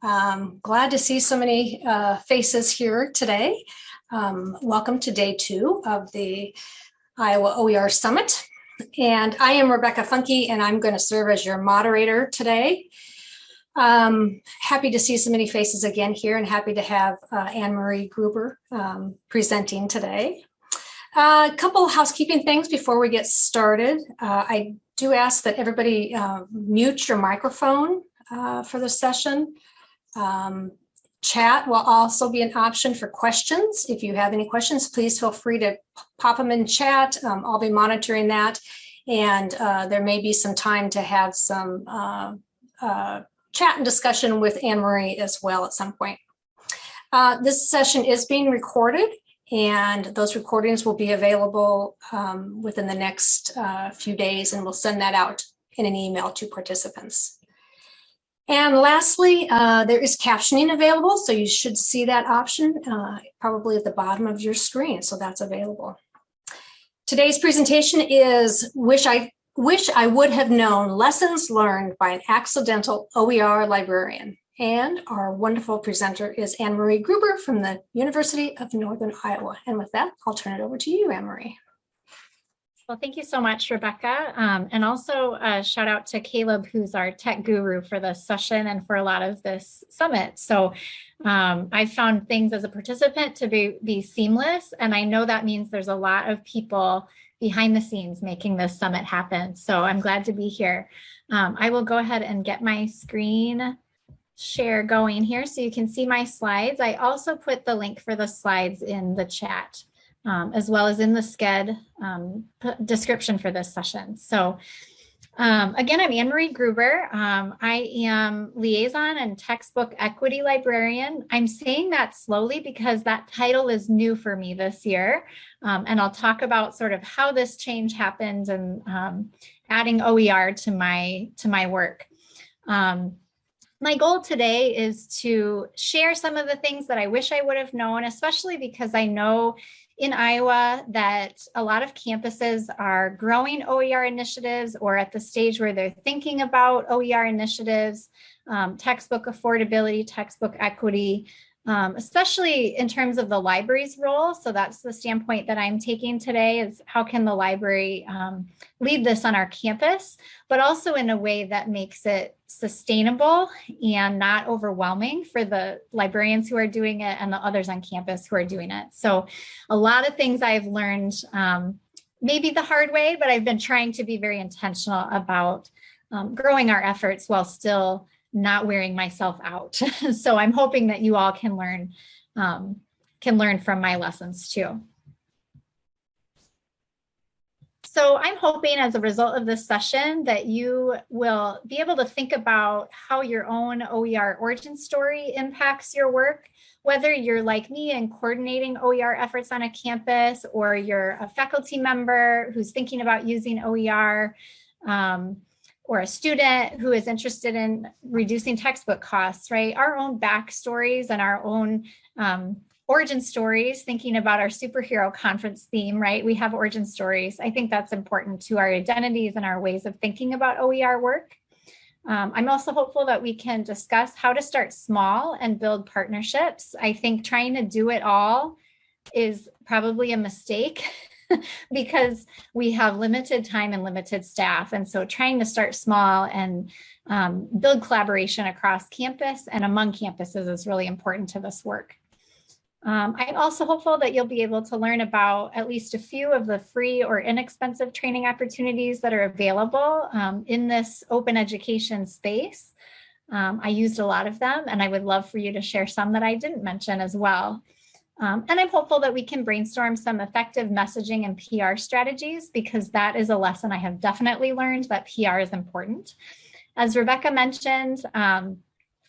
Glad to see so many faces here today. Welcome to day 2 of the Iowa OER Summit. And I am Rebecca Funke, and I'm going to serve as your moderator today. Happy to see so many faces again here, and happy to have Anne-Marie Gruber presenting today. A couple of housekeeping things before we get started. I do ask that everybody mute your microphone for the session. Chat will also be an option for questions. If you have any questions, please feel free to pop them in chat. I'll be monitoring that, and there may be some time to have some chat and discussion with Anne-Marie as well at some point. This session is being recorded, and those recordings will be available within the next few days, and we'll send that out in an email to participants. And lastly, there is captioning available, so you should see that option probably at the bottom of your screen, so that's available. Today's presentation is Wish I Would Have Known, Lessons Learned by an Accidental OER Librarian. And our wonderful presenter is Anne-Marie Gruber from the University of Northern Iowa. And with that, I'll turn it over to you, Anne-Marie. Well, thank you so much, Rebecca. And also a shout out to Caleb, who's our tech guru for this session and for a lot of this summit. So I found things as a participant to be seamless. And I know that means there's a lot of people behind the scenes making this summit happen. So I'm glad to be here. I will go ahead and get my screen share going here so you can see my slides. I also put the link for the slides in the chat. As well as in the SCED description for this session. So again, I'm Anne-Marie Gruber. I am liaison and textbook equity librarian. I'm saying that slowly because that title is new for me this year. And I'll talk about sort of how this change happened and adding OER to my work. My goal today is to share some of the things that I wish I would have known, especially because I know in Iowa that a lot of campuses are growing OER initiatives or at the stage where they're thinking about OER initiatives, textbook affordability, textbook equity, especially in terms of the library's role. So that's the standpoint that I'm taking today, is how can the library lead this on our campus, but also in a way that makes it sustainable and not overwhelming for the librarians who are doing it and the others on campus who are doing it. So a lot of things I've learned maybe the hard way, but I've been trying to be very intentional about growing our efforts while still not wearing myself out. So I'm hoping that you all can learn from my lessons too. So I'm hoping as a result of this session that you will be able to think about how your own OER origin story impacts your work, whether you're like me and coordinating OER efforts on a campus, or you're a faculty member who's thinking about using OER, or a student who is interested in reducing textbook costs, right? Our own backstories and our own origin stories, thinking about our superhero conference theme, right? We have origin stories. I think that's important to our identities and our ways of thinking about OER work. I'm also hopeful that we can discuss how to start small and build partnerships. I think trying to do it all is probably a mistake because we have limited time and limited staff. And so trying to start small and build collaboration across campus and among campuses is really important to this work. I'm also hopeful that you'll be able to learn about at least a few of the free or inexpensive training opportunities that are available in this open education space. I used a lot of them, and I would love for you to share some that I didn't mention as well. And I'm hopeful that we can brainstorm some effective messaging and PR strategies, because that is a lesson I have definitely learned, that PR is important. As Rebecca mentioned,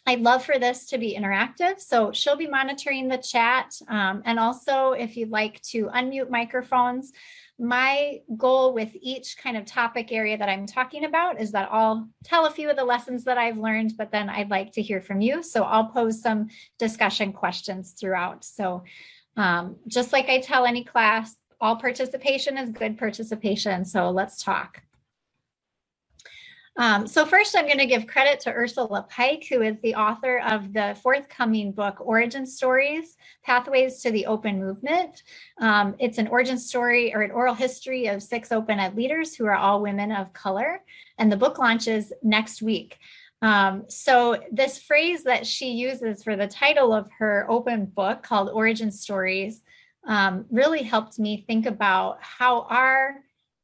I'd love for this to be interactive, so she'll be monitoring the chat. And also, if you'd like to unmute microphones, my goal with each kind of topic area that I'm talking about is that I'll tell a few of the lessons that I've learned, but then I'd like to hear from you. So I'll pose some discussion questions throughout. So just like I tell any class, all participation is good participation. So let's talk. So first, I'm going to give credit to Ursula Pike, who is the author of the forthcoming book, Origin Stories, Pathways to the Open Movement. It's an origin story or an oral history of 6 open ed leaders who are all women of color. And the book launches next week. So this phrase that she uses for the title of her open book called Origin Stories really helped me think about how our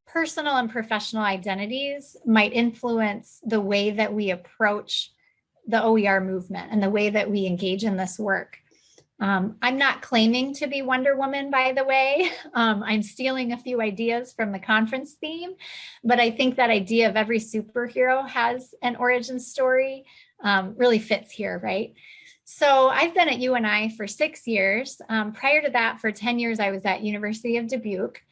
personal and professional identities might influence the way that we approach the OER movement and the way that we engage in this work. I'm not claiming to be Wonder Woman, by the way. I'm stealing a few ideas from the conference theme, but I think that idea of every superhero has an origin story really fits here, right? So I've been at UNI for 6 years. Prior to that, for 10 years, I was at University of Dubuque.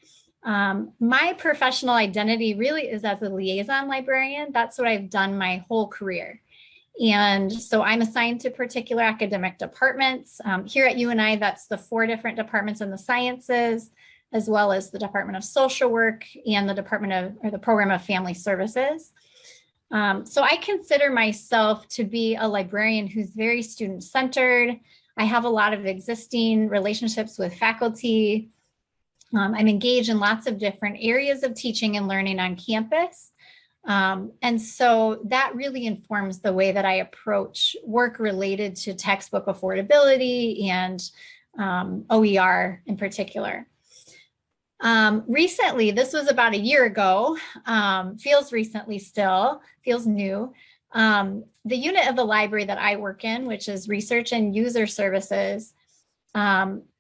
My professional identity really is as a liaison librarian. That's what I've done my whole career. And so I'm assigned to particular academic departments. Here at UNI, that's the 4 different departments in the sciences, as well as the Department of Social Work and the the Program of Family Services. So I consider myself to be a librarian who's very student-centered. I have a lot of existing relationships with faculty. I'm engaged in lots of different areas of teaching and learning on campus. And so that really informs the way that I approach work related to textbook affordability and OER in particular. Recently, this was about a year ago, feels recently still, feels new. The unit of the library that I work in, which is research and user services,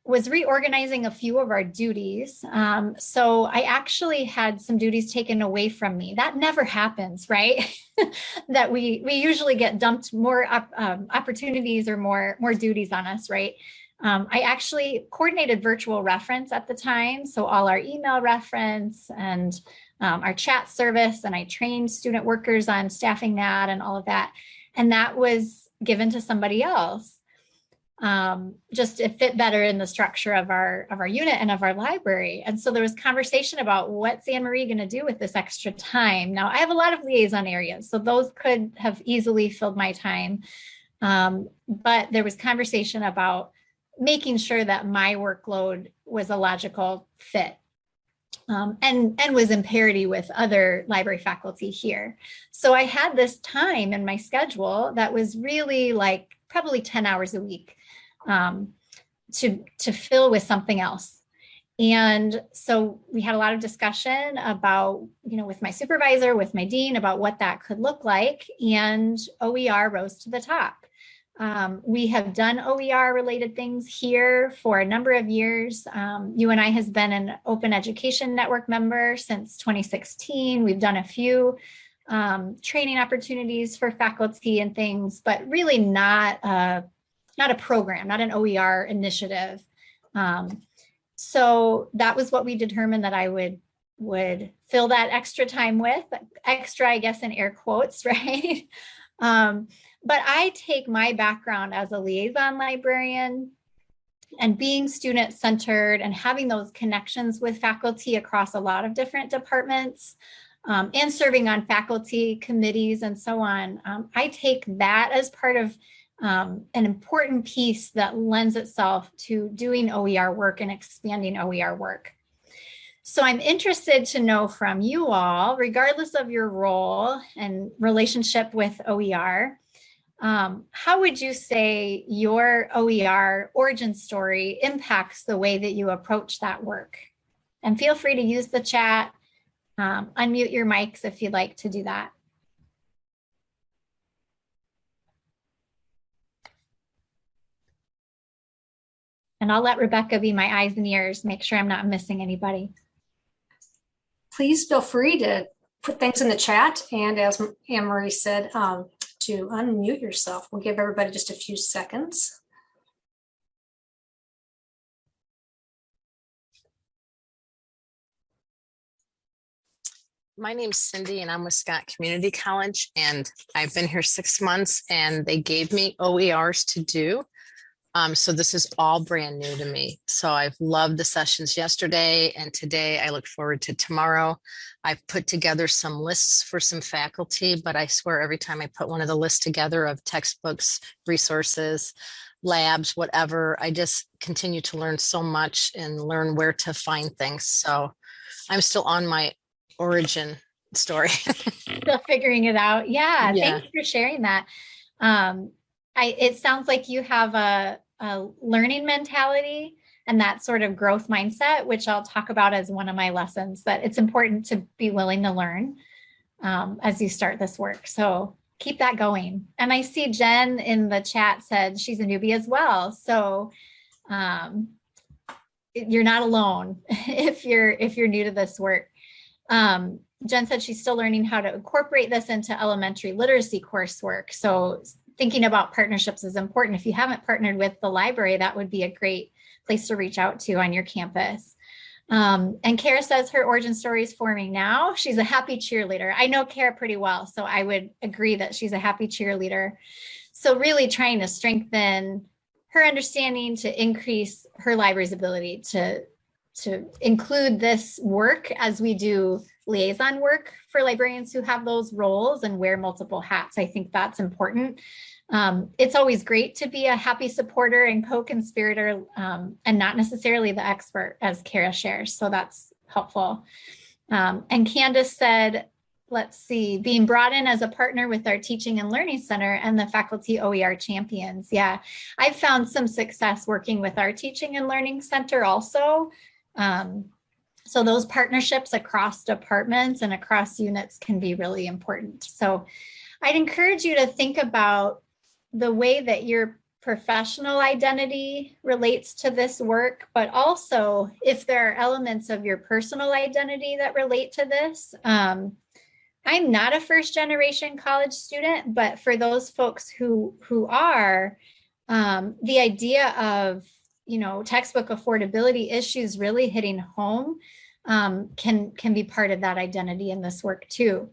was reorganizing a few of our duties. So I actually had some duties taken away from me. That never happens, right? That we usually get dumped more opportunities or more duties on us, right? I actually coordinated virtual reference at the time. So all our email reference and our chat service, and I trained student workers on staffing that and all of that. And that was given to somebody else. Just it fit better in the structure of our unit and of our library. And so there was conversation about what's Anne Marie going to do with this extra time. Now I have a lot of liaison areas, so those could have easily filled my time. But there was conversation about making sure that my workload was a logical fit. And was in parity with other library faculty here. So I had this time in my schedule that was really like probably 10 hours a week to fill with something else. And so we had a lot of discussion about, with my supervisor, with my dean, about what that could look like. And OER rose to the top. We have done OER related things here for a number of years. UNI has been an Open Education Network member since 2016. We've done a few training opportunities for faculty and things, but really not a program, not an OER initiative. So that was what we determined that I would fill that extra time with, extra, I guess, in air quotes, right? But I take my background as a liaison librarian and being student-centered and having those connections with faculty across a lot of different departments and serving on faculty committees and so on. I take that as part of an important piece that lends itself to doing OER work and expanding OER work. So I'm interested to know from you all, regardless of your role and relationship with OER, how would you say your OER origin story impacts the way that you approach that work? And feel free to use the chat, unmute your mics if you'd like to do that. And I'll let Rebecca be my eyes and ears, make sure I'm not missing anybody. Please feel free to put things in the chat. And as Anne Marie said, to unmute yourself. We'll give everybody just a few seconds. My name's Cindy and I'm with Scott Community College, and I've been here 6 months and they gave me OERs to do. So this is all brand new to me. So I've loved the sessions yesterday and today. I look forward to tomorrow. I've put together some lists for some faculty, but I swear every time I put one of the lists together of textbooks, resources, labs, whatever, I just continue to learn so much and learn where to find things. So I'm still on my origin story. Still figuring it out. Yeah. Thanks for sharing that. It sounds like you have a learning mentality and that sort of growth mindset, which I'll talk about as one of my lessons, that it's important to be willing to learn as you start this work. So keep that going. And I see Jen in the chat said she's a newbie as well. So you're not alone if you're new to this work. Jen said she's still learning how to incorporate this into elementary literacy coursework. So thinking about partnerships is important. If you haven't partnered with the library, that would be a great place to reach out to on your campus. And Kara says her origin story is forming now. She's a happy cheerleader. I know Kara pretty well, so I would agree that she's a happy cheerleader. So really trying to strengthen her understanding to increase her library's ability to include this work as we do liaison work for librarians who have those roles and wear multiple hats. I think that's important. It's always great to be a happy supporter and co-conspirator and not necessarily the expert, as Kara shares. So that's helpful. And Candace said, let's see, being brought in as a partner with our Teaching and Learning Center and the faculty OER champions. Yeah, I've found some success working with our Teaching and Learning Center also. So those partnerships across departments and across units can be really important. So I'd encourage you to think about the way that your professional identity relates to this work, but also if there are elements of your personal identity that relate to this. I'm not a first generation college student, but for those folks who are, the idea of textbook affordability issues really hitting home can be part of that identity in this work too.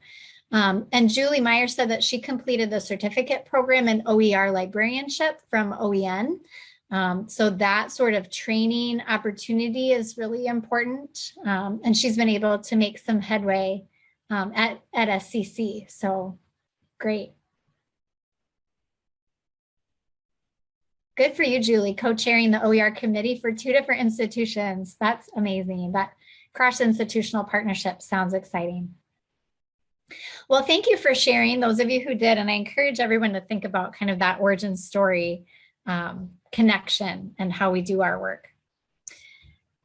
And Julie Meyer said that she completed the certificate program in OER librarianship from OEN. So that sort of training opportunity is really important. And she's been able to make some headway at SCC. So great. Good for you, Julie, co-chairing the OER committee for 2 different institutions. That's amazing. That cross-institutional partnership sounds exciting. Well, thank you for sharing, those of you who did, and I encourage everyone to think about kind of that origin story connection and how we do our work.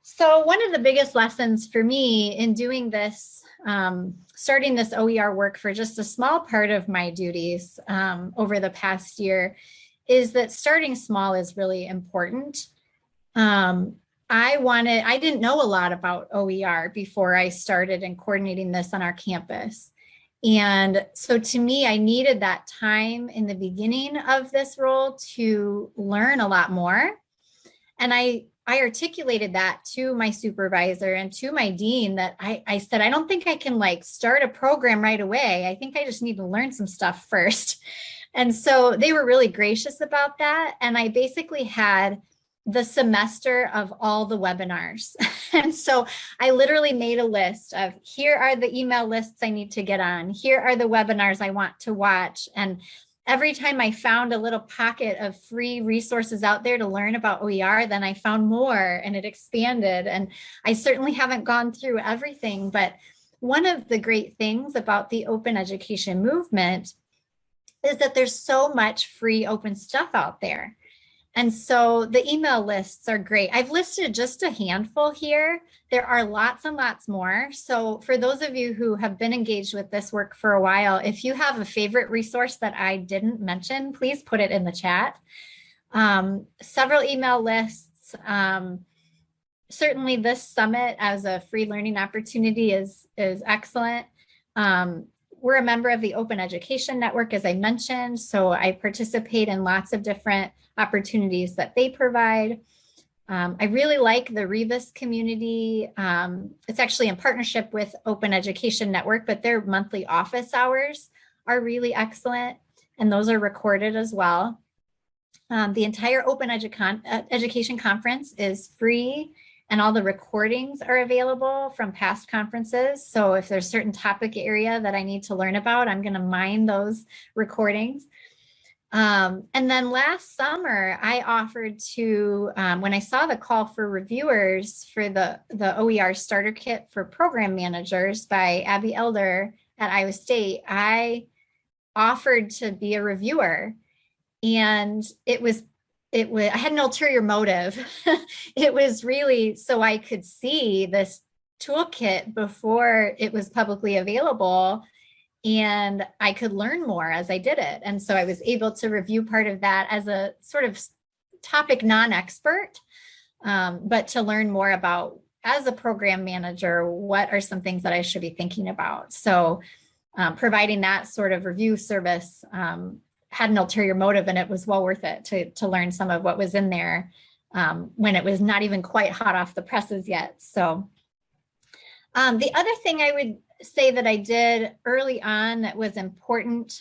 So one of the biggest lessons for me in doing this, starting this OER work for just a small part of my duties over the past year, is that starting small is really important. I didn't know a lot about OER before I started in coordinating this on our campus. And so to me, I needed that time in the beginning of this role to learn a lot more. And I articulated that to my supervisor and to my dean that I said, I don't think I can start a program right away. I think I just need to learn some stuff first. And so they were really gracious about that. And I basically had the semester of all the webinars. And so I literally made a list of, here are the email lists I need to get on. Here are the webinars I want to watch. And every time I found a little pocket of free resources out there to learn about OER, then I found more and it expanded. And I certainly haven't gone through everything, but one of the great things about the open education movement is that there's so much free open stuff out there. And so the email lists are great. I've listed just a handful here. There are lots and lots more. So for those of you who have been engaged with this work for a while, if you have a favorite resource that I didn't mention, please put it in the chat. Several email lists. Certainly this summit as a free learning opportunity is excellent. We're a member of the Open Education Network, as I mentioned, so I participate in lots of different opportunities that they provide. I really like the Rebus community. It's actually in partnership with Open Education Network, but their monthly office hours are really excellent, and those are recorded as well. The entire Open Education Conference is free, and all the recordings are available from past conferences. So if there's a certain topic area that I need to learn about, I'm going to mine those recordings. And then last summer, I offered to, when I saw the call for reviewers for the OER Starter Kit for Program Managers by Abby Elder at Iowa State, I offered to be a reviewer. And I had an ulterior motive. It was really so I could see this toolkit before it was publicly available, and I could learn more as I did it. And so I was able to review part of that as a sort of topic non-expert, but to learn more about, as a program manager, what are some things that I should be thinking about. So providing that sort of review service had an ulterior motive, and it was well worth it to learn some of what was in there when it was not even quite hot off the presses yet. So the other thing I would say that I did early on that was important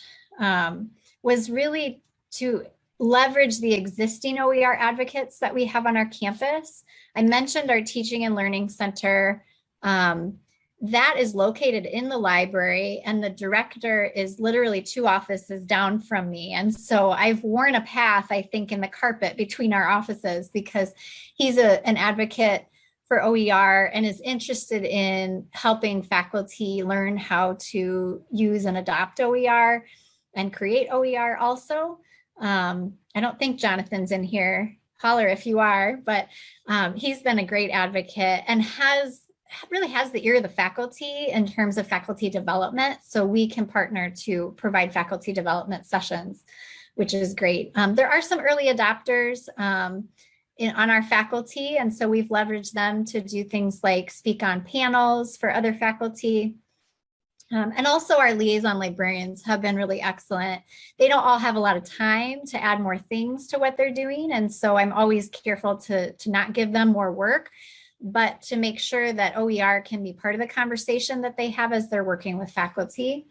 was really to leverage the existing OER advocates that we have on our campus. I mentioned our Teaching and Learning Center. That is located in the library, and the director is literally 2 offices down from me. And so I've worn a path, I think, in the carpet between our offices, because he's an advocate for OER and is interested in helping faculty learn how to use and adopt OER and create OER also. I don't think Jonathan's in here. Holler if you are, but he's been a great advocate and really has the ear of the faculty in terms of faculty development. So we can partner to provide faculty development sessions, which is great. There are some early adopters on our faculty, and so we've leveraged them to do things like speak on panels for other faculty. And also our liaison librarians have been really excellent. They don't all have a lot of time to add more things to what they're doing, and so I'm always careful to not give them more work, but to make sure that OER can be part of the conversation that they have as they're working with faculty.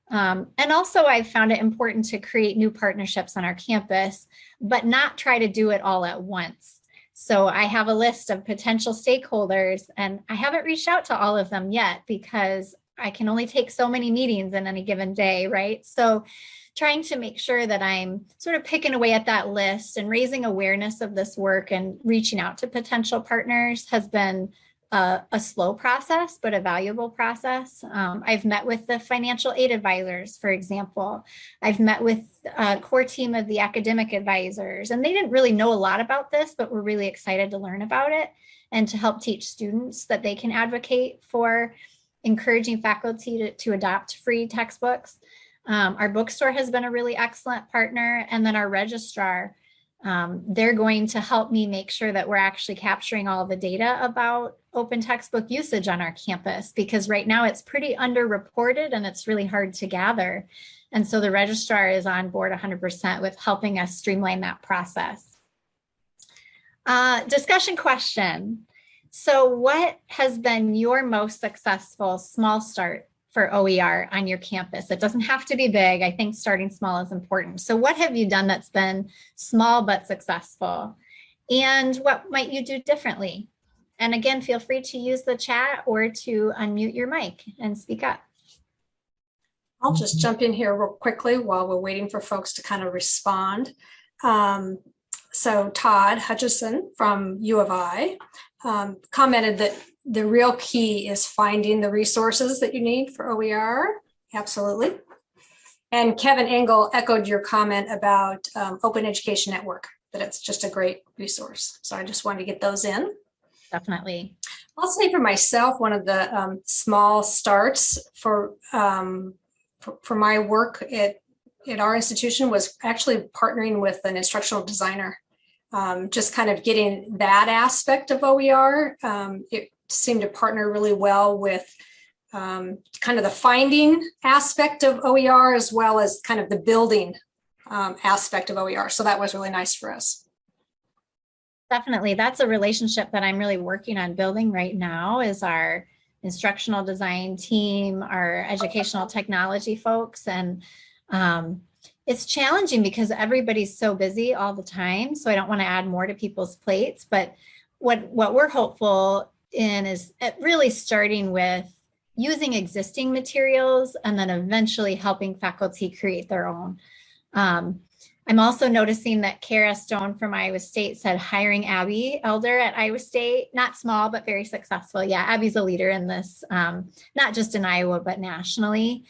And also I've found it important to create new partnerships on our campus, but not try to do it all at once. So I have a list of potential stakeholders, and I haven't reached out to all of them yet because I can only take so many meetings in any given day, right? So trying to make sure that I'm sort of picking away at that list and raising awareness of this work and reaching out to potential partners has been a slow process, but a valuable process. I've met with the financial aid advisors, for example. I've met with a core team of the academic advisors, and they didn't really know a lot about this, but were really excited to learn about it and to help teach students that they can advocate for encouraging faculty to adopt free textbooks. Our bookstore has been a really excellent partner, and then our registrar, they're going to help me make sure that we're actually capturing all the data about open textbook usage on our campus, because right now it's pretty underreported and it's really hard to gather. And so the registrar is on board 100% with helping us streamline that process. Discussion question. So what has been your most successful small start for OER on your campus? It doesn't have to be big. I think starting small is important. So what have you done that's been small but successful? And what might you do differently? And again, feel free to use the chat or to unmute your mic and speak up. I'll just jump in here real quickly while we're waiting for folks to kind of respond. So Todd Hutchison from U of I commented that the real key is finding the resources that you need for OER. Absolutely. And Kevin Engel echoed your comment about Open Education Network, that it's just a great resource. So I just wanted to get those in. Definitely. I'll say for myself, one of the small starts for my work at our institution was actually partnering with an instructional designer. Just kind of getting that aspect of OER. It seemed to partner really well with kind of the finding aspect of OER as well as kind of the building aspect of OER. So that was really nice for us. Definitely. That's a relationship that I'm really working on building right now, is our instructional design team, our educational technology folks. And it's challenging because everybody's so busy all the time. So I don't want to add more to people's plates, but what we're hopeful in is really starting with using existing materials and then eventually helping faculty create their own. I'm also noticing that Kara Stone from Iowa State said hiring Abby Elder at Iowa State, not small, but very successful. Yeah, Abby's a leader in this, not just in Iowa, but nationally.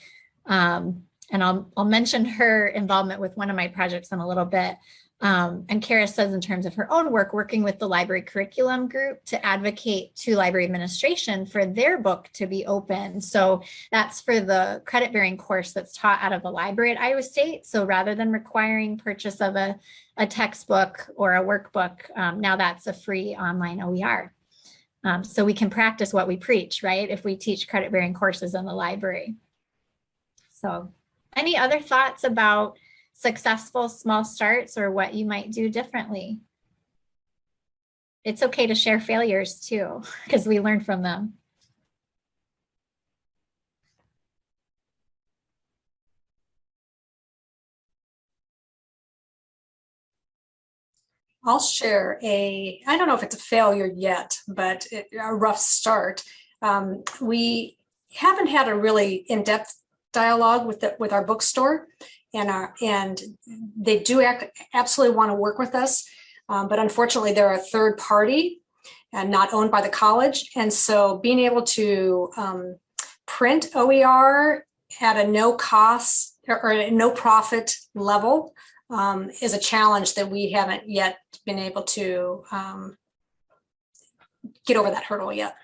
And I'll mention her involvement with one of my projects in a little bit. And Kara says in terms of her own work, working with the library curriculum group to advocate to library administration for their book to be open. So that's for the credit bearing course that's taught out of the library at Iowa State. So rather than requiring purchase of a textbook or a workbook, now that's a free online OER. So we can practice what we preach, right? If we teach credit bearing courses in the library. So any other thoughts about successful small starts or what you might do differently? It's okay to share failures too, because we learn from them. I'll share I don't know if it's a failure yet, but a rough start. We haven't had a really in-depth dialogue with our bookstore, and they do absolutely want to work with us, but unfortunately they're a third party and not owned by the college. And so being able to print OER at a no cost or a no profit level is a challenge that we haven't yet been able to get over that hurdle yet.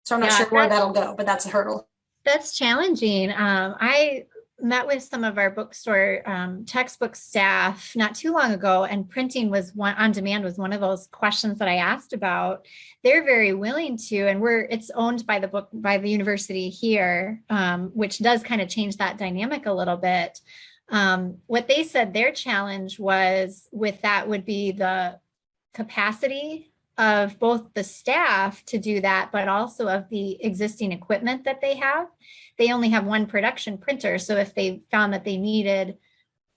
So I'm not sure where that'll go, but that's a hurdle. That's challenging. I met with some of our bookstore textbook staff not too long ago, and printing was on demand was one of those questions that I asked about. They're very willing to, and it's owned by the university here, which does kind of change that dynamic a little bit. What they said their challenge was with that would be the capacity of both the staff to do that, but also of the existing equipment that they have. They only have one production printer. So if they found that they needed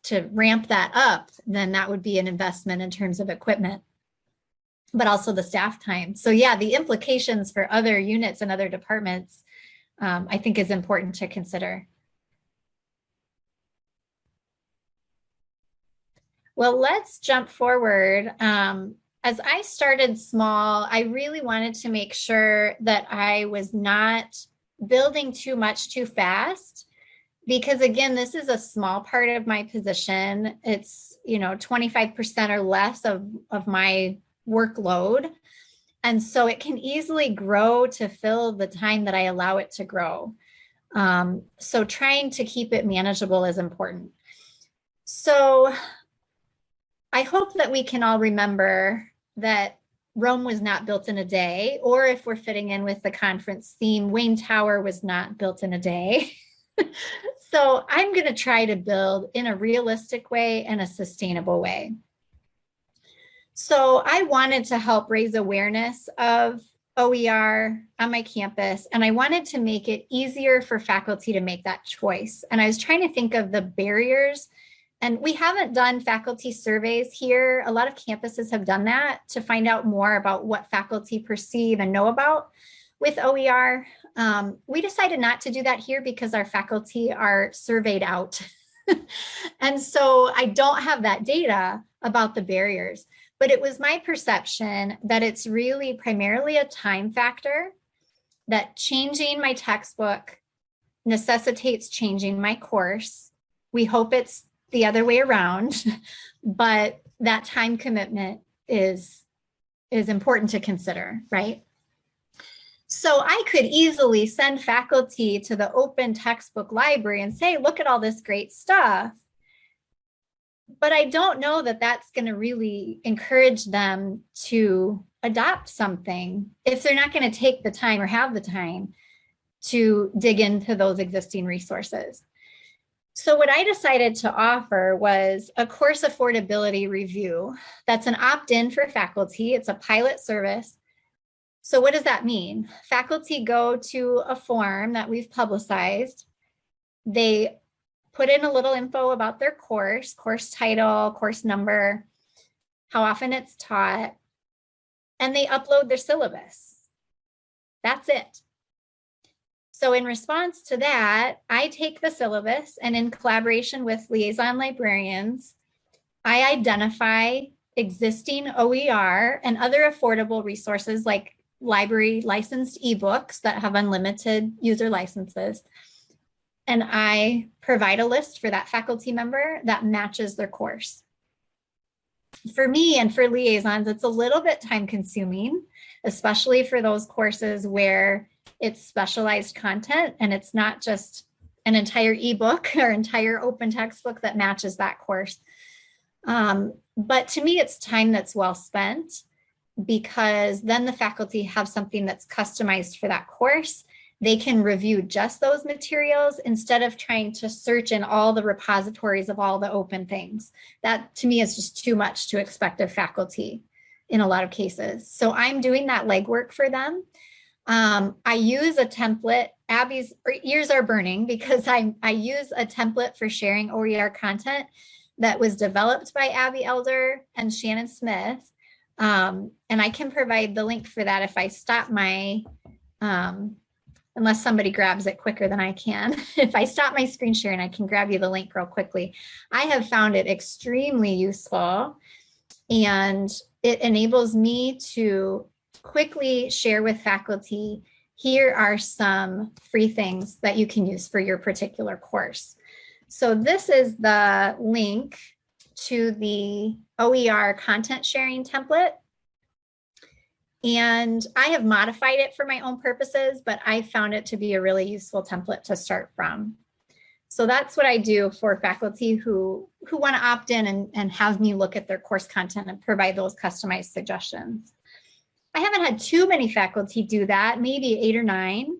to ramp that up, then that would be an investment in terms of equipment, but also the staff time. So yeah, the implications for other units and other departments, I think is important to consider. Well, let's jump forward. As I started small, I really wanted to make sure that I was not building too much too fast, because again, this is a small part of my position. It's, 25% or less of my workload. And so it can easily grow to fill the time that I allow it to grow. So trying to keep it manageable is important. So I hope that we can all remember that Rome was not built in a day, or if we're fitting in with the conference theme, Wayne Tower was not built in a day. So I'm going to try to build in a realistic way and a sustainable way. So I wanted to help raise awareness of OER on my campus, and I wanted to make it easier for faculty to make that choice. And I was trying to think of the barriers. And we haven't done faculty surveys here. A lot of campuses have done that to find out more about what faculty perceive and know about with OER. We decided not to do that here because our faculty are surveyed out. And so I don't have that data about the barriers, but it was my perception that it's really primarily a time factor, that changing my textbook necessitates changing my course. We hope it's the other way around, but that time commitment is important to consider, right? So I could easily send faculty to the open textbook library and say, look at all this great stuff. But I don't know that that's going to really encourage them to adopt something if they're not going to take the time or have the time to dig into those existing resources. So what I decided to offer was a course affordability review. That's an opt-in for faculty. It's a pilot service. So what does that mean? Faculty go to a form that we've publicized. They put in a little info about their course title, course number, how often it's taught, and they upload their syllabus. That's it. So in response to that, I take the syllabus and in collaboration with liaison librarians, I identify existing OER and other affordable resources like library licensed ebooks that have unlimited user licenses. And I provide a list for that faculty member that matches their course. For me and for liaisons, it's a little bit time consuming, especially for those courses where it's specialized content and it's not just an entire ebook or entire open textbook that matches that course. But to me, it's time that's well spent because then the faculty have something that's customized for that course. They can review just those materials instead of trying to search in all the repositories of all the open things. That to me is just too much to expect of faculty in a lot of cases. So I'm doing that legwork for them. I use a template. Abby's ears are burning because I use a template for sharing OER content that was developed by Abby Elder and Shannon Smith. And I can provide the link for that if I stop my, unless somebody grabs it quicker than I can. If I stop my screen sharing, I can grab you the link real quickly. I have found it extremely useful and it enables me to quickly share with faculty, here are some free things that you can use for your particular course. So this is the link to the OER content sharing template. And I have modified it for my own purposes, but I found it to be a really useful template to start from. So that's what I do for faculty who want to opt in and have me look at their course content and provide those customized suggestions. I haven't had too many faculty do that, maybe 8 or 9.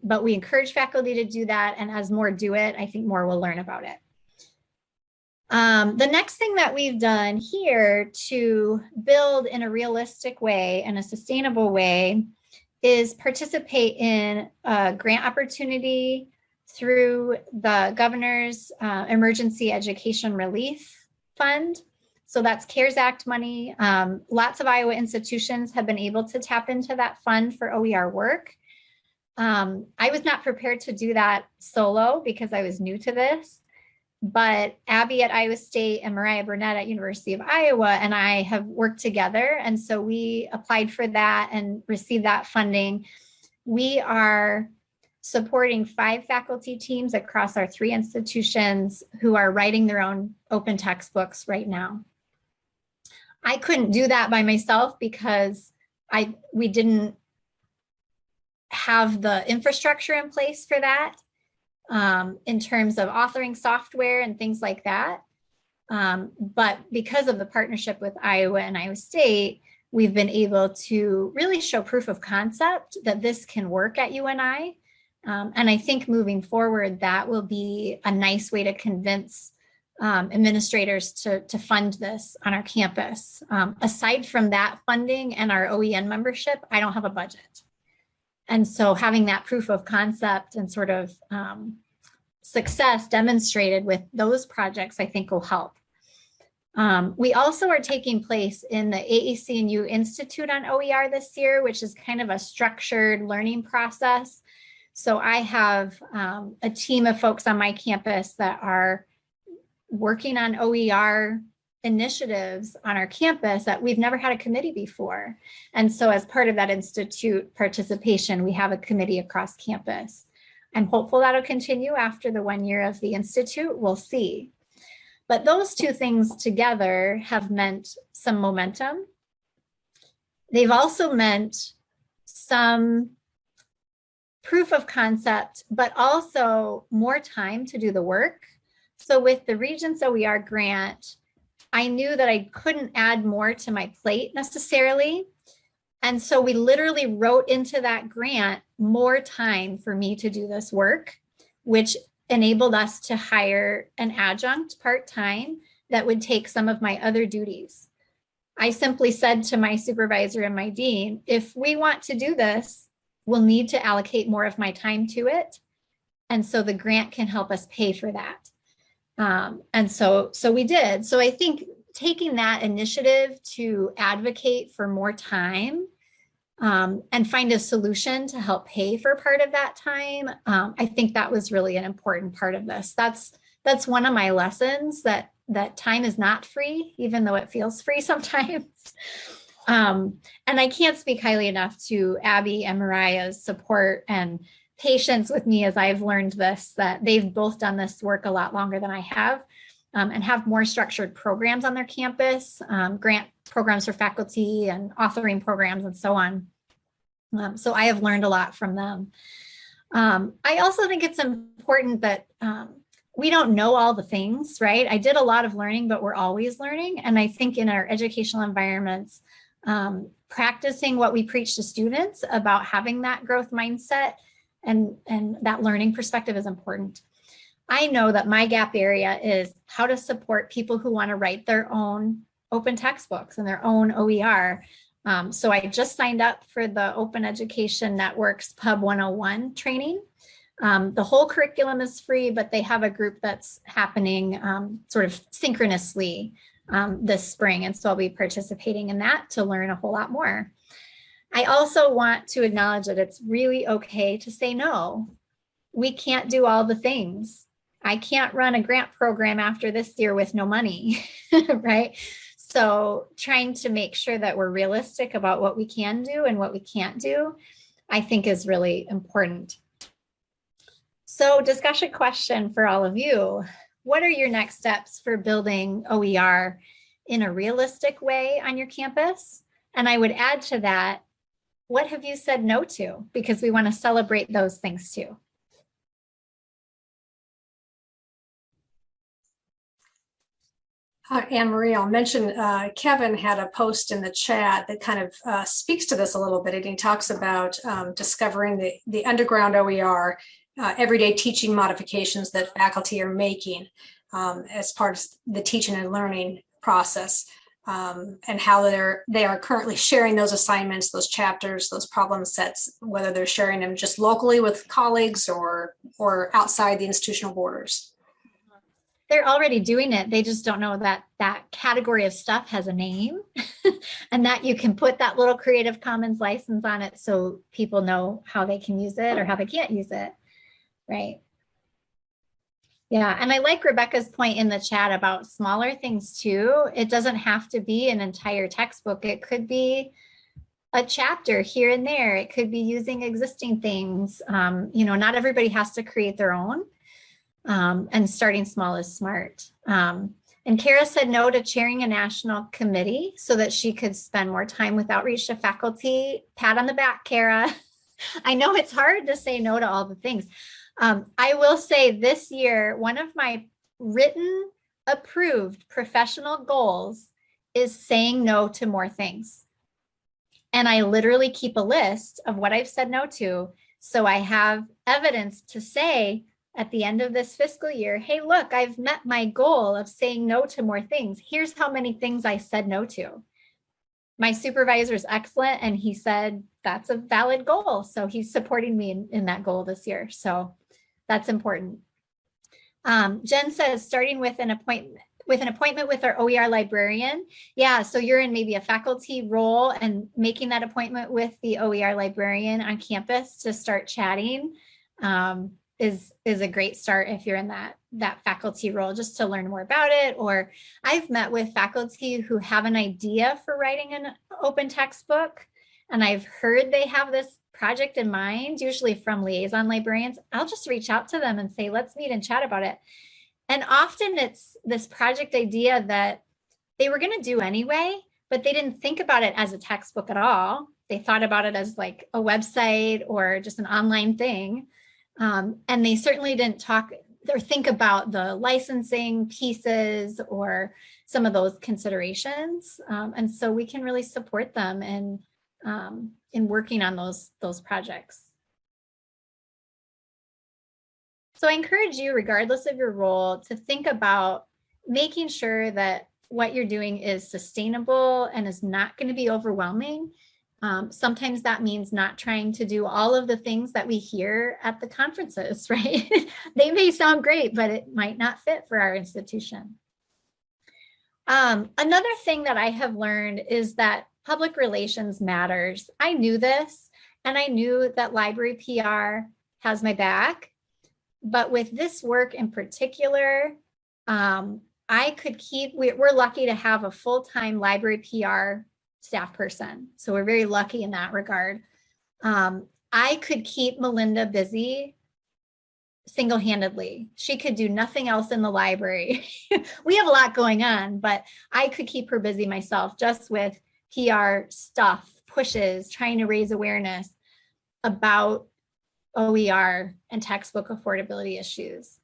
But we encourage faculty to do that. And as more do it, I think more will learn about it. The next thing that we've done here to build in a realistic way and a sustainable way is participate in a grant opportunity through the governor's Emergency Education Relief Fund. So that's CARES Act money. Lots of Iowa institutions have been able to tap into that fund for OER work. I was not prepared to do that solo because I was new to this, but Abby at Iowa State and Mariah Burnett at University of Iowa and I have worked together. And so we applied for that and received that funding. We are supporting 5 faculty teams across our 3 institutions who are writing their own open textbooks right now. I couldn't do that by myself because we didn't have the infrastructure in place for that in terms of authoring software and things like that. But because of the partnership with Iowa and Iowa State, we've been able to really show proof of concept that this can work at UNI. And I think moving forward, that will be a nice way to convince administrators to fund this on our campus. Aside from that funding and our OEN membership, I don't have a budget. And so having that proof of concept and sort of success demonstrated with those projects, I think will help. We also are taking place in the AEC&U Institute on OER this year, which is kind of a structured learning process. So I have a team of folks on my campus that are working on OER initiatives on our campus that we've never had a committee before. And so as part of that institute participation, we have a committee across campus. I'm hopeful that'll continue after the 1 year of the institute. We'll see. But those 2 things together have meant some momentum. They've also meant some proof of concept, but also more time to do the work. So with the Regents OER grant, I knew that I couldn't add more to my plate necessarily. And so we literally wrote into that grant more time for me to do this work, which enabled us to hire an adjunct part-time that would take some of my other duties. I simply said to my supervisor and my dean, if we want to do this, we'll need to allocate more of my time to it. And so the grant can help us pay for that. And so we did. So I think taking that initiative to advocate for more time and find a solution to help pay for part of that time, I think that was really an important part of this. That's one of my lessons, that time is not free, even though it feels free sometimes. And I can't speak highly enough to Abby and Mariah's support and patience with me as I've learned this, that they've both done this work a lot longer than I have, and have more structured programs on their campus, grant programs for faculty and authoring programs and so on. So I have learned a lot from them. I also think it's important that we don't know all the things, right? I did a lot of learning, but we're always learning. And I think in our educational environments, practicing what we preach to students about having that growth mindset and that learning perspective is important. I know that my gap area is how to support people who want to write their own open textbooks and their own OER. So I just signed up for the Open Education Network's Pub 101 training. The whole curriculum is free, but they have a group that's happening sort of synchronously this spring. And so I'll be participating in that to learn a whole lot more. I also want to acknowledge that it's really okay to say no. We can't do all the things. I can't run a grant program after this year with no money, right? So trying to make sure that we're realistic about what we can do and what we can't do, I think is really important. So discussion question for all of you. What are your next steps for building OER in a realistic way on your campus? And I would add to that, what have you said no to? Because we want to celebrate those things too. Anne Marie, I'll mention Kevin had a post in the chat that kind of speaks to this a little bit. And he talks about discovering the underground OER, everyday teaching modifications that faculty are making as part of the teaching and learning process, and how they are currently sharing those assignments, those chapters, those problem sets, whether they're sharing them just locally with colleagues or outside the institutional borders. They're already doing it. They just don't know that that category of stuff has a name and that you can put that little Creative Commons license on it so people know how they can use it or how they can't use it, right? Yeah, and I like Rebecca's point in the chat about smaller things too. It doesn't have to be an entire textbook. It could be a chapter here and there. It could be using existing things. You know, not everybody has to create their own. And starting small is smart. And Kara said no to chairing a national committee so that she could spend more time with outreach to faculty. Pat on the back, Kara. I know it's hard to say no to all the things. I will say this year, one of my written, approved professional goals is saying no to more things. And I literally keep a list of what I've said no to. So I have evidence to say, at the end of this fiscal year, hey, look, I've met my goal of saying no to more things. Here's how many things I said no to. My supervisor is excellent, and he said that's a valid goal. So he's supporting me in that goal this year. So that's important. Jen says, starting with an appointment with our OER librarian. Yeah, so you're in maybe a faculty role and making that appointment with the OER librarian on campus to start chatting. Is a great start if you're in that faculty role, just to learn more about it. Or I've met with faculty who have an idea for writing an open textbook, and I've heard they have this project in mind, usually from liaison librarians. I'll just reach out to them and say, let's meet and chat about it. And often it's this project idea that they were going to do anyway, but they didn't think about it as a textbook at all. They thought about it as like a website or just an online thing. And they certainly didn't talk or think about the licensing pieces or some of those considerations. And so we can really support them in working on those projects. So I encourage you, regardless of your role, to think about making sure that what you're doing is sustainable and is not going to be overwhelming, Sometimes that means not trying to do all of the things that we hear at the conferences, right? They may sound great, but it might not fit for our institution. Another thing that I have learned is that public relations matters. I knew this, and I knew that library PR has my back, but with this work in particular, I could keep, we're lucky to have a full-time library PR staff person. So we're very lucky in that regard. I could keep Melinda busy single-handedly. She could do nothing else in the library. We have a lot going on, but I could keep her busy myself just with PR stuff, pushes, trying to raise awareness about OER and textbook affordability issues.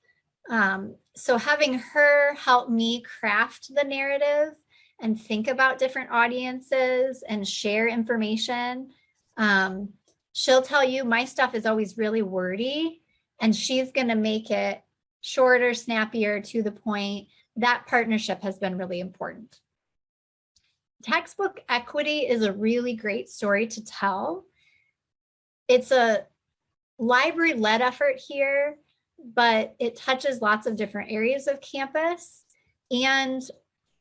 So having her help me craft the narrative and think about different audiences and share information. She'll tell you my stuff is always really wordy, and she's going to make it shorter, snappier, to the point. That partnership has been really important. Textbook equity is a really great story to tell. It's a library-led effort here, but it touches lots of different areas of campus, and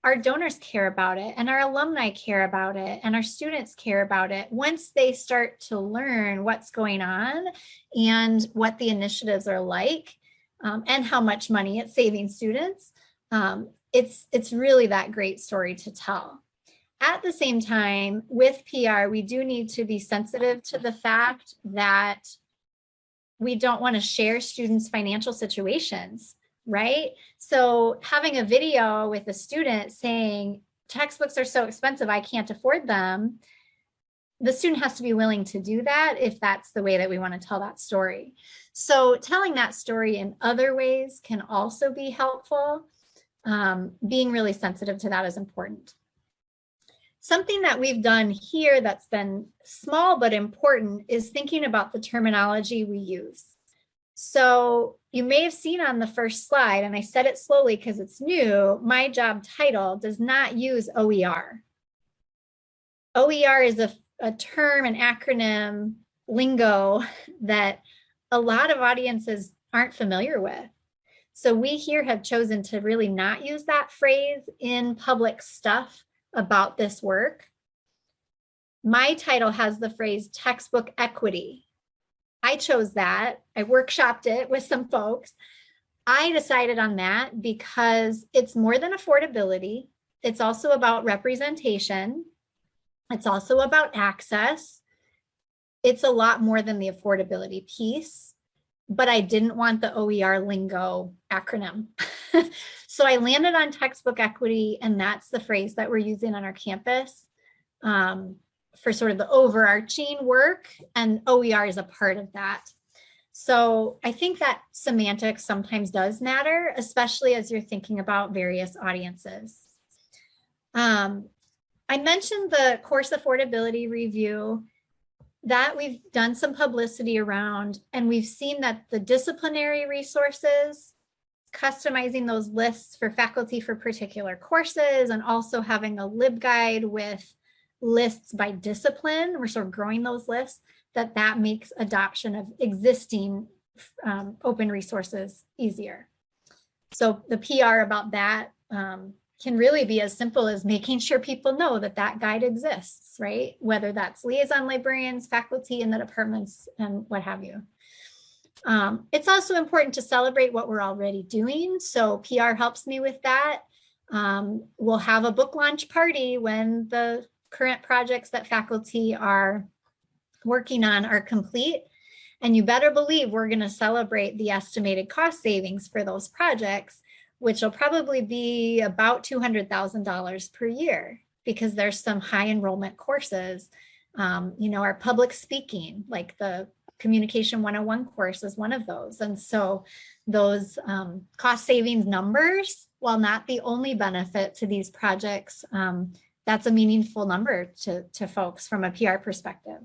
our donors care about it, and our alumni care about it, and our students care about it once they start to learn what's going on and what the initiatives are like, and how much money it's saving students. It's really that great story to tell. At the same time, with PR, we do need to be sensitive to the fact that we don't want to share students' financial situations, right? So having a video with a student saying, textbooks are so expensive, I can't afford them, the student has to be willing to do that if that's the way that we want to tell that story. So telling that story in other ways can also be helpful. Being really sensitive to that is important. Something that we've done here that's been small but important is thinking about the terminology we use. So you may have seen on the first slide, and I said it slowly because it's new, my job title does not use OER. OER is a term, an acronym, lingo that a lot of audiences aren't familiar with. So we here have chosen to really not use that phrase in public stuff about this work. My title has the phrase textbook equity. I chose that. I workshopped it with some folks. I decided on that because it's more than affordability. It's also about representation. It's also about access. It's a lot more than the affordability piece, but I didn't want the OER lingo acronym. So I landed on textbook equity, and that's the phrase that we're using on our campus for sort of the overarching work, and OER is a part of that. So I think that semantics sometimes does matter, especially as you're thinking about various audiences. I mentioned the course affordability review that we've done some publicity around, and we've seen that the disciplinary resources, customizing those lists for faculty for particular courses, and also having a LibGuide with lists by discipline, we're sort of growing those lists, that makes adoption of existing open resources easier. So the PR about that can really be as simple as making sure people know that that guide exists, right? Whether that's liaison librarians, faculty in the departments, and what have you. It's also important to celebrate what we're already doing. So PR helps me with that. We'll have a book launch party when the current projects that faculty are working on are complete. And you better believe we're going to celebrate the estimated cost savings for those projects, which will probably be about $200,000 per year, because there's some high enrollment courses. Our public speaking, like the Communication 101 course is one of those. And so those cost savings numbers, while not the only benefit to these projects, that's a meaningful number to folks from a PR perspective.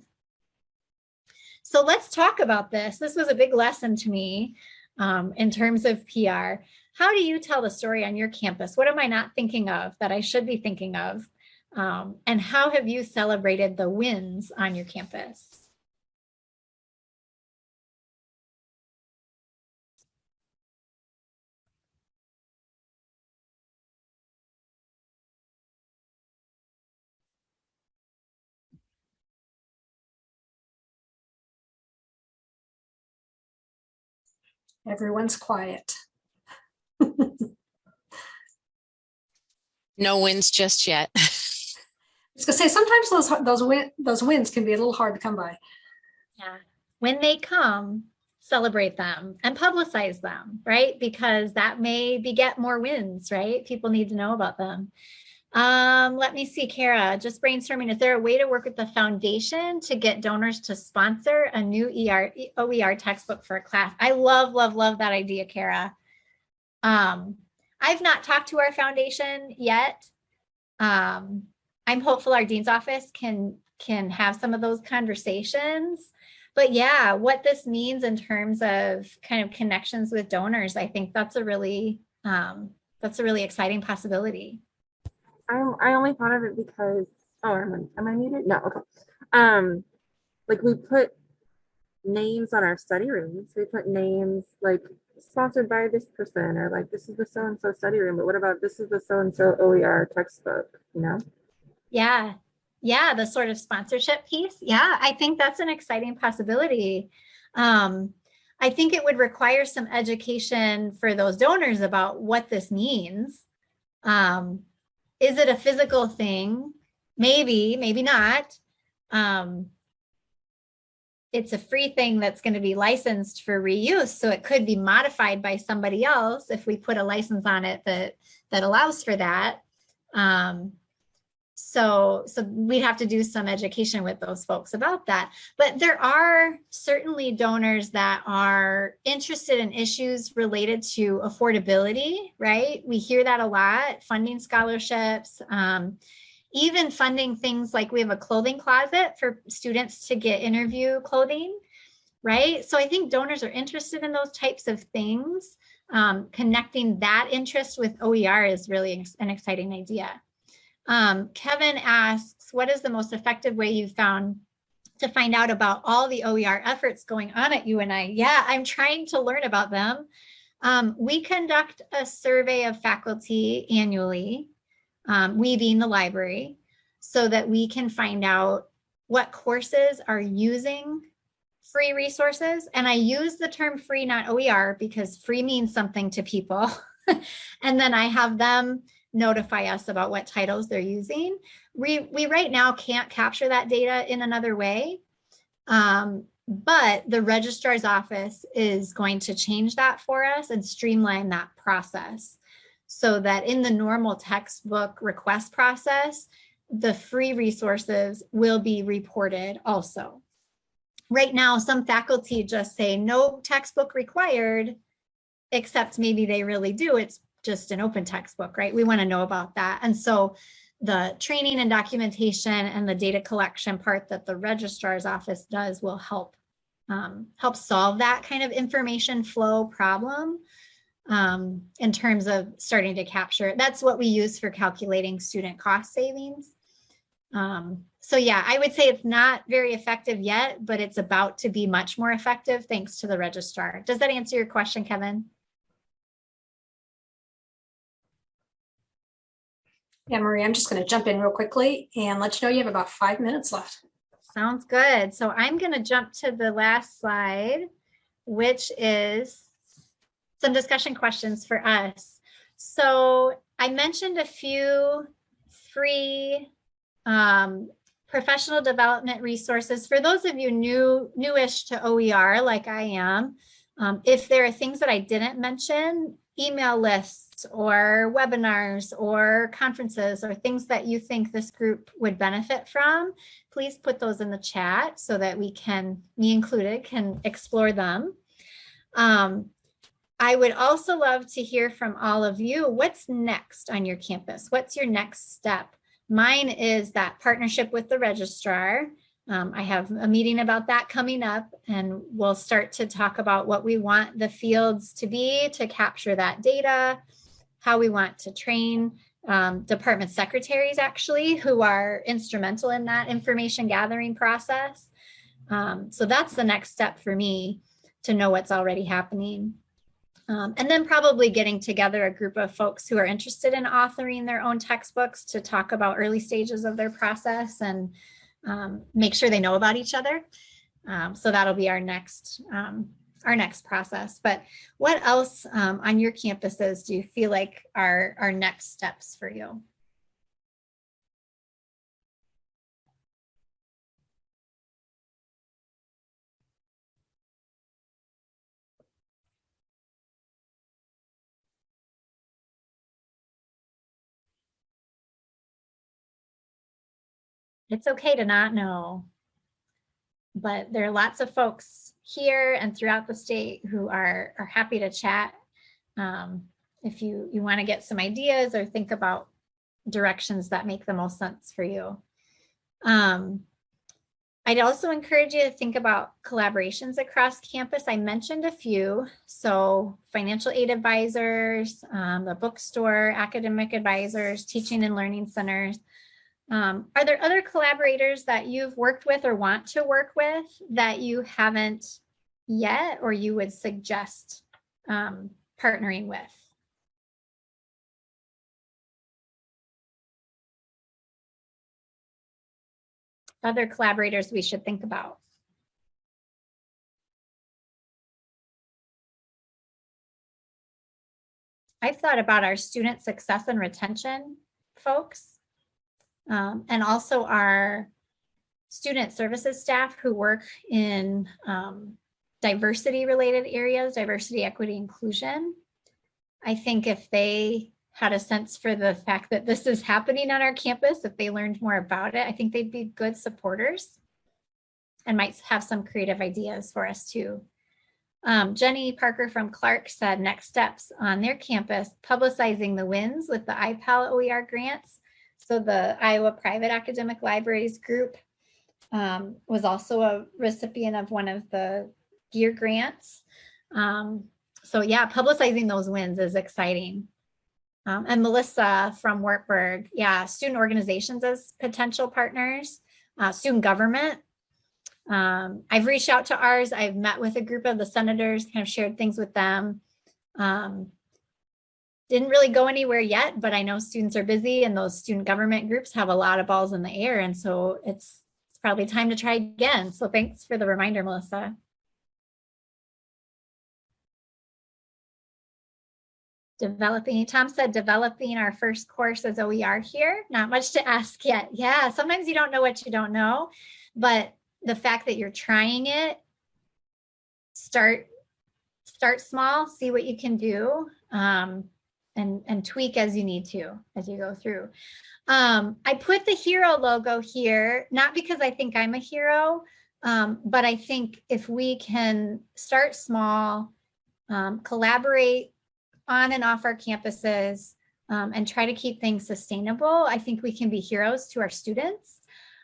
So let's talk about this. This was a big lesson to me in terms of PR. How do you tell the story on your campus? What am I not thinking of that I should be thinking of? And how have you celebrated the wins on your campus? Everyone's quiet. No wins just yet. I was gonna say, sometimes those wins can be a little hard to come by. Yeah. When they come, celebrate them and publicize them, right? Because that may beget more wins, right? People need to know about them. Let me see, Kara, just brainstorming. Is there a way to work with the foundation to get donors to sponsor a new OER textbook for a class? I love, love, love that idea, Kara. I've not talked to our foundation yet. I'm hopeful our dean's office can have some of those conversations. But yeah, what this means in terms of kind of connections with donors, I think that's a really exciting possibility. I only thought of it because, oh, am I muted? No, okay. Like we put names on our study rooms. We put names like sponsored by this person, or like this is the so-and-so study room, but what about this is the so-and-so OER textbook, you know? Yeah. Yeah, the sort of sponsorship piece. Yeah, I think that's an exciting possibility. I think it would require some education for those donors about what this means. Is it a physical thing? Maybe, maybe not. It's a free thing that's going to be licensed for reuse. So it could be modified by somebody else if we put a license on it that allows for that. So we'd have to do some education with those folks about that. But there are certainly donors that are interested in issues related to affordability, right? We hear that a lot, funding scholarships, even funding things like we have a clothing closet for students to get interview clothing, right? So I think donors are interested in those types of things. Connecting that interest with OER is really an exciting idea. Kevin asks, what is the most effective way you've found to find out about all the OER efforts going on at UNI? Yeah, I'm trying to learn about them. We conduct a survey of faculty annually, we being the library, so that we can find out what courses are using free resources. And I use the term free, not OER, because free means something to people. And then I have them notify us about what titles they're using. We right now can't capture that data in another way, but the registrar's office is going to change that for us and streamline that process so that in the normal textbook request process, the free resources will be reported also. Right now, some faculty just say no textbook required, except maybe they really do. It's just an open textbook, right? We want to know about that. And so the training and documentation and the data collection part that the registrar's office does will help solve that kind of information flow problem in terms of starting to capture. That's what we use for calculating student cost savings. So yeah, I would say it's not very effective yet, but it's about to be much more effective thanks to the registrar. Does that answer your question, Kevin? Yeah, Marie, I'm just going to jump in real quickly and let you know you have about 5 minutes left. Sounds good. So I'm going to jump to the last slide, which is some discussion questions for us. So I mentioned a few free professional development resources. For those of you newish to OER, like I am, if there are things that I didn't mention, email lists or webinars or conferences or things that you think this group would benefit from, please put those in the chat so that we included, can explore them. I would also love to hear from all of you. What's next on your campus? What's your next step? Mine is that partnership with the registrar. I have a meeting about that coming up, and we'll start to talk about what we want the fields to be to capture that data, how we want to train department secretaries actually, who are instrumental in that information gathering process. So that's the next step for me, to know what's already happening. And then probably getting together a group of folks who are interested in authoring their own textbooks to talk about early stages of their process and make sure they know about each other. So that'll be our next process. But what else on your campuses do you feel like are next steps for you? It's okay to not know, but there are lots of folks here and throughout the state who are happy to chat. If you want to get some ideas or think about directions that make the most sense for you. I'd also encourage you to think about collaborations across campus. I mentioned a few, so financial aid advisors, the bookstore, academic advisors, teaching and learning centers. Are there other collaborators that you've worked with or want to work with that you haven't yet, or you would suggest partnering with? Other collaborators we should think about? I've thought about our student success and retention folks. And also our student services staff who work in diversity related areas, diversity, equity, inclusion. I think if they had a sense for the fact that this is happening on our campus, if they learned more about it, I think they'd be good supporters and might have some creative ideas for us too. Jenny Parker from Clark said next steps on their campus, publicizing the wins with the IPAL OER grants. So the Iowa Private Academic Libraries group was also a recipient of one of the GEAR grants. So yeah, publicizing those wins is exciting. And Melissa from Wartburg, yeah, student organizations as potential partners, student government. I've reached out to ours. I've met with a group of the senators, kind of shared things with them. Didn't really go anywhere yet, but I know students are busy and those student government groups have a lot of balls in the air. And so it's probably time to try again. So thanks for the reminder, Melissa. Tom said developing our first course as OER here. Not much to ask yet. Yeah, sometimes you don't know what you don't know, but the fact that you're trying it, start small, see what you can do. And tweak as you need to, as you go through. I put the hero logo here, not because I think I'm a hero, but I think if we can start small, collaborate on and off our campuses, and try to keep things sustainable, I think we can be heroes to our students.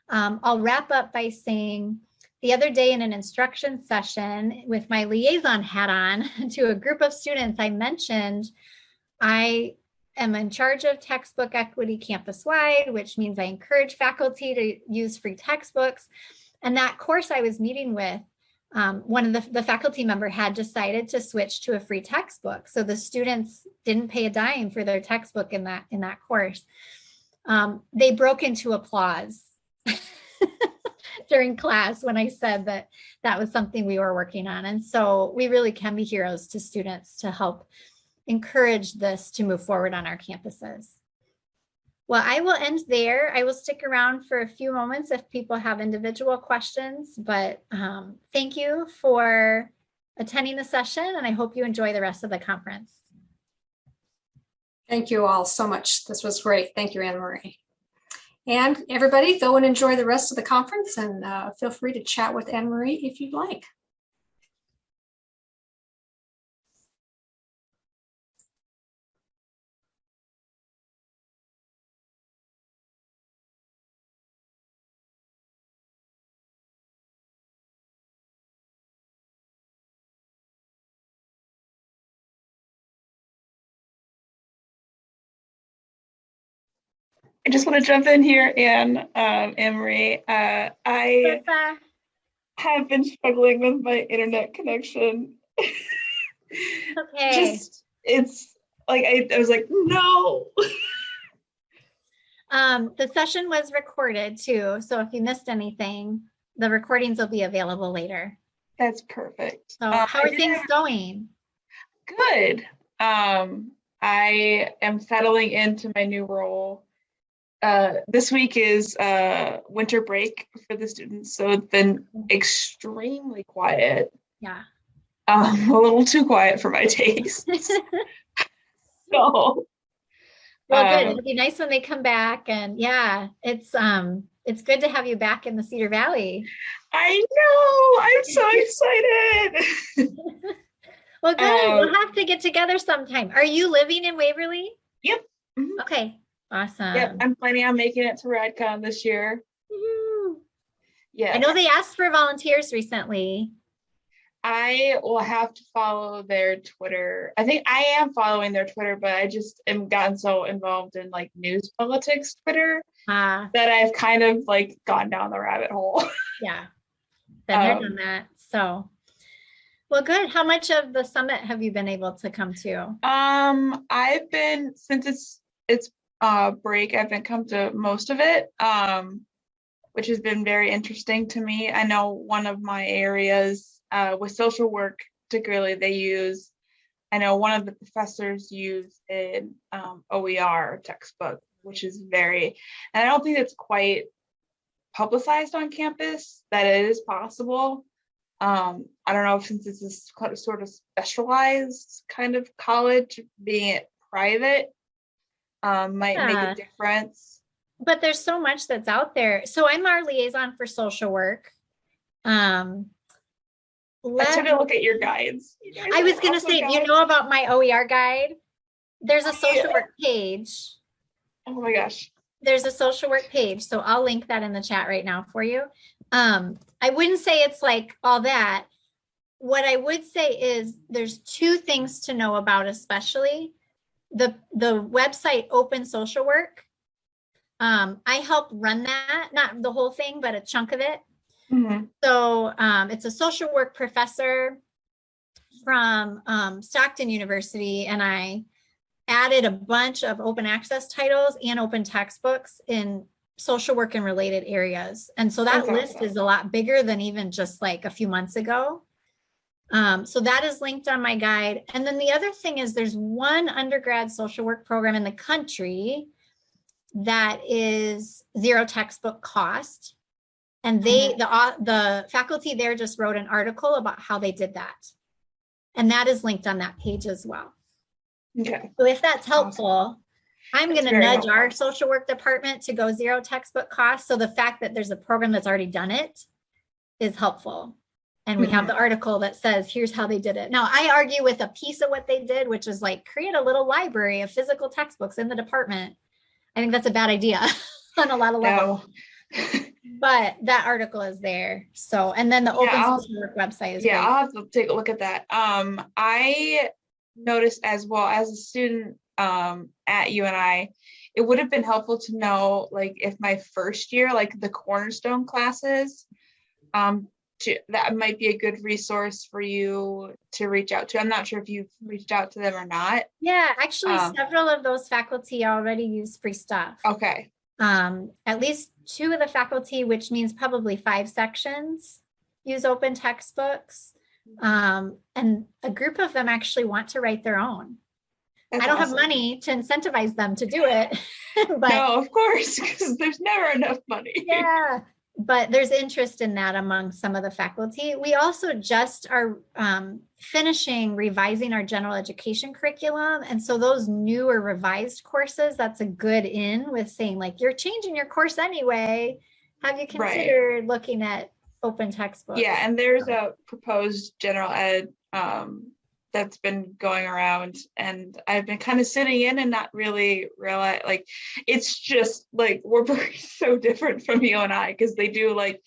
I'll wrap up by saying, the other day in an instruction session with my liaison hat on to a group of students, I mentioned I am in charge of textbook equity campus-wide, which means I encourage faculty to use free textbooks. And that course I was meeting with, one of the faculty member had decided to switch to a free textbook. So the students didn't pay a dime for their textbook in that course. They broke into applause during class when I said that that was something we were working on. And so we really can be heroes to students to help encourage this to move forward on our campuses. Well, I will end there. I will stick around for a few moments if people have individual questions, but thank you for attending the session, and I hope you enjoy the rest of the conference. Thank you all so much. This was great. Thank you, Anne Marie. And everybody, go and enjoy the rest of the conference, and feel free to chat with Anne Marie if you'd like. I just want to jump in here, Anne-Marie. I Melissa? have been struggling with my internet connection. Okay. It's like, I was like, no. The session was recorded too, so if you missed anything, the recordings will be available later. That's perfect. So how are things going? Good. I am settling into my new role. This week is winter break for the students, so it's been extremely quiet. Yeah. A little too quiet for my taste. So Well, good. It'll be nice when they come back, and yeah, it's good to have you back in the Cedar Valley. I know, I'm so excited. Well, good. We'll have to get together sometime. Are you living in Waverly? Yep. Mhm. Okay. Awesome. Yep, I'm planning on making it to RadCon this year. Woohoo. Yeah. I know they asked for volunteers recently. I will have to follow their Twitter. I think I am following their Twitter, but I just am gotten so involved in like news politics Twitter that I've kind of like gone down the rabbit hole. Yeah. Been there, done that. So, well, good. How much of the summit have you been able to come to? I've been, since it's break, I've been come to most of it, which has been very interesting to me. I know one of my areas with social work, particularly, I know one of the professors used an OER textbook, which is and I don't think it's quite publicized on campus that it is possible. I don't know if, since it's a sort of specialized kind of college, being it private might make a difference. But there's so much that's out there. So I'm our liaison for social work. I took a look at your guides. I was going to say, do you know about my OER guide? There's a social work page. Oh my gosh. There's a social work page. So I'll link that in the chat right now for you. I wouldn't say it's like all that. What I would say is there's two things to know about, especially the website Open Social Work. I help run that, not the whole thing, but a chunk of it. Mm-hmm. So it's a social work professor from Stockton University, and I added a bunch of open access titles and open textbooks in social work and related areas. And so that list is a lot bigger than even just like a few months ago. So that is linked on my guide. And then the other thing is there's one undergrad social work program in the country that is zero textbook cost. And the faculty there just wrote an article about how they did that. And that is linked on that page as well. Okay. So if that's helpful, awesome. I'm going to nudge helpful. Our social work department to go zero textbook cost. So the fact that there's a program that's already done it is helpful. And we have the article that says, here's how they did it. Now, I argue with a piece of what they did, which is like create a little library of physical textbooks in the department. I think that's a bad idea on a lot of levels. But that article is there. So, and then the Open Social Work website is great. I'll have to take a look at that. I noticed as well as a student at UNI, it would have been helpful to know, like, if my first year, like the cornerstone classes, that might be a good resource for you to reach out to. I'm not sure if you've reached out to them or not. Yeah, actually, several of those faculty already use free stuff. Okay. At least 2 of the faculty, which means probably 5 sections, use open textbooks. And a group of them actually want to write their own. I don't have money to incentivize them to do it. But no, of course, because there's never enough money. Yeah, but there's interest in that among some of the faculty. We also just are revising our general education curriculum. And so those newer revised courses, that's a good in with saying, like, you're changing your course anyway. Have you considered looking at open textbooks? Yeah, and there's a proposed general ed that's been going around, and I've been kind of sitting in and not really realize, like, it's just like we're so different from UNI because they do like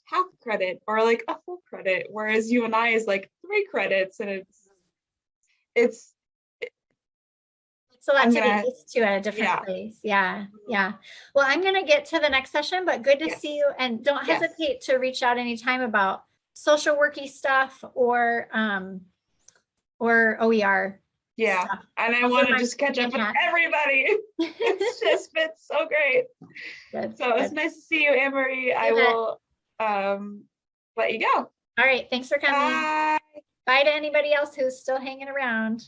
half credit or like a full credit, whereas UNI is like 3 credits, and it's It's a lot I'm to gonna- get used to at a different yeah. place. Yeah. Yeah. Well, I'm going to get to the next session, but good to Yes. see you. And don't Yes. hesitate to reach out anytime about social worky stuff or OER. Yeah. stuff. And I Those are want to my just catch up with hacks. everybody. It's just been so great. Good, So it's good. nice to see you, Anne-Marie. I You bet. will let you go. All right. Thanks for coming. Bye. Bye to anybody else who's still hanging around.